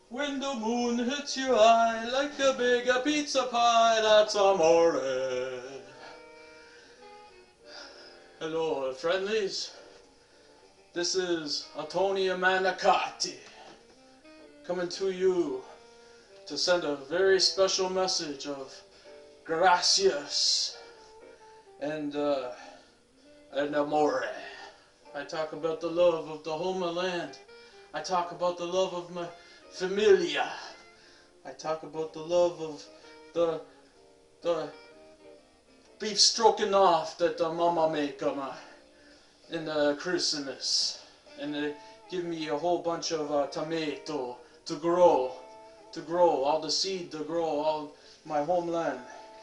When the moon hits your eye like a big pizza pie, that's amore. Hello, friendlies. This is Tony Manicotti coming to you to send a very special message of gracias and amore. I talk about the love of the homeland. I talk about the love of my familia. I talk about the love of the beef stroganoff that the mama make in Christmas, and they give me a whole bunch of tomato to grow all the seed to grow all my homeland.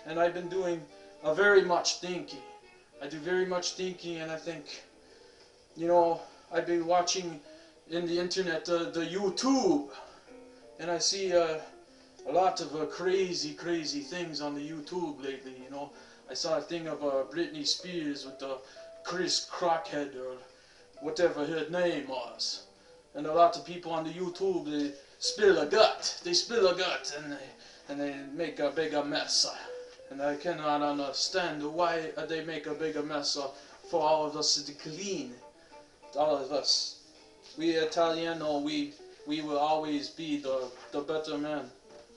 And I've been doing very much thinking. I do very much thinking, and I think, you know, I've been watching in the internet the YouTube, and I see a lot of crazy things on the YouTube lately. You know, I saw a thing of Britney Spears with the Chris Crockhead or whatever her name was, and a lot of people on the YouTube, they spill a gut. They spill a gut and they make a bigger mess. And I cannot understand why they make a bigger mess for all of us to clean. All of us. We Italiano, we will always be the better man.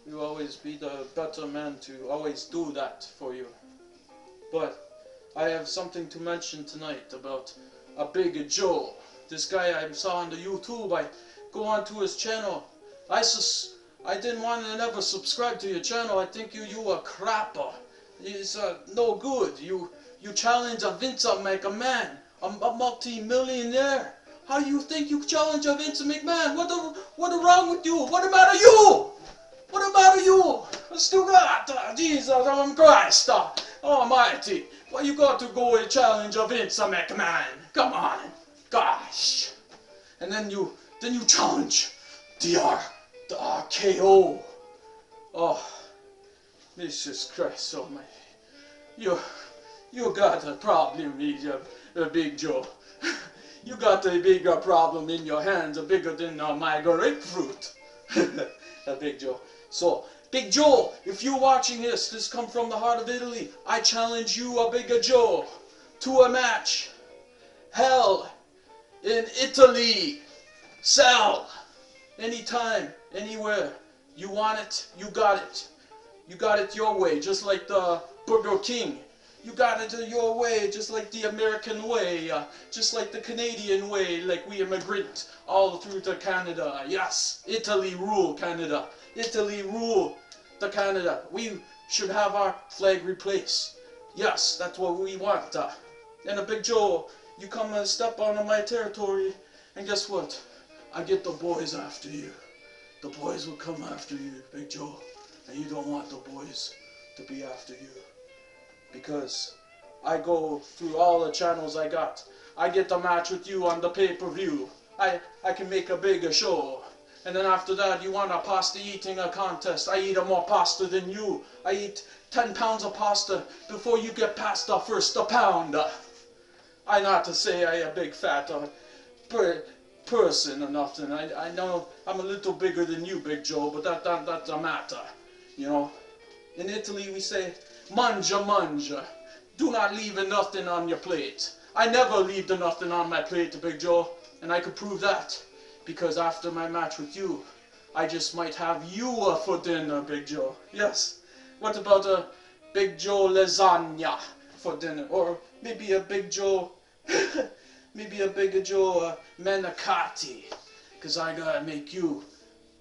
We will always be the better man to always do that for you. But I have something to mention tonight about a Big Joe. This guy I saw on the YouTube, I go onto his channel. I didn't want to never subscribe to your channel. I think you a crapper. It's no good. You challenge a Vince McMahon, a multi-millionaire. How you think you challenge a Vince McMahon? What wrong with you? What about you? What about you? Jesus Christ Almighty! Why you got to go and challenge a Vince McMahon? Come on, gosh! And then you challenge the RKO. Oh, Jesus Christ Almighty! You got a problem, Big Joe. You got a bigger problem in your hands, bigger than my grapefruit. Big Joe. So, Big Joe, if you're watching this come from the heart of Italy. I challenge you, Big Joe, to a match. Hell, in Italy. Sell. Anytime, anywhere. You want it, you got it. You got it your way, just like the Burger King. You got it your way, just like the American way, just like the Canadian way, like we immigrant all through to Canada. Yes, Italy rule Canada. Italy rule the Canada. We should have our flag replaced. Yes, that's what we want. And Big Joe, you come and step onto my territory, and guess what? I get the boys after you. The boys will come after you, Big Joe. And you don't want the boys to be after you. Because I go through all the channels I got. I get the match with you on the pay-per-view. I can make a bigger show. And then after that, you want a pasta eating a contest. I eat more pasta than you. I eat 10 pounds of pasta before you get past the first pound. I not to say I a big fat person or nothing. I know I'm a little bigger than you, Big Joe, but that don't matter. You know, in Italy we say, Mangia, mangia. Do not leave nothing on your plate. I never leave nothing on my plate, Big Joe, and I could prove that. Because after my match with you, I just might have you for dinner, Big Joe. Yes. What about a Big Joe lasagna for dinner? Or maybe a Big Joe, maybe a Big Joe manicotti. Because I gotta make you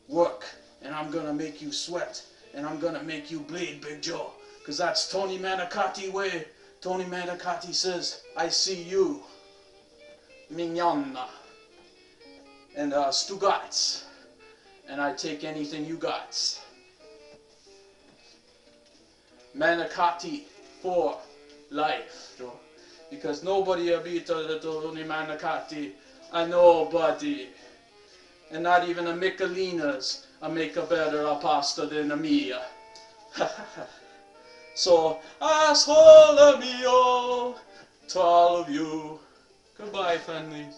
work, and I'm gonna make you sweat, and I'm gonna make you bleed, Big Joe. Because that's Tony Manicotti way. Tony Manicotti says, I see you, mignonna, and Stugats, and I take anything you got. Manicotti for life, because nobody will beat Tony Manicotti, nobody, and not even a Michelinas make a better pasta than a mia. So, asshole mio, to all of you. Goodbye, friendlies.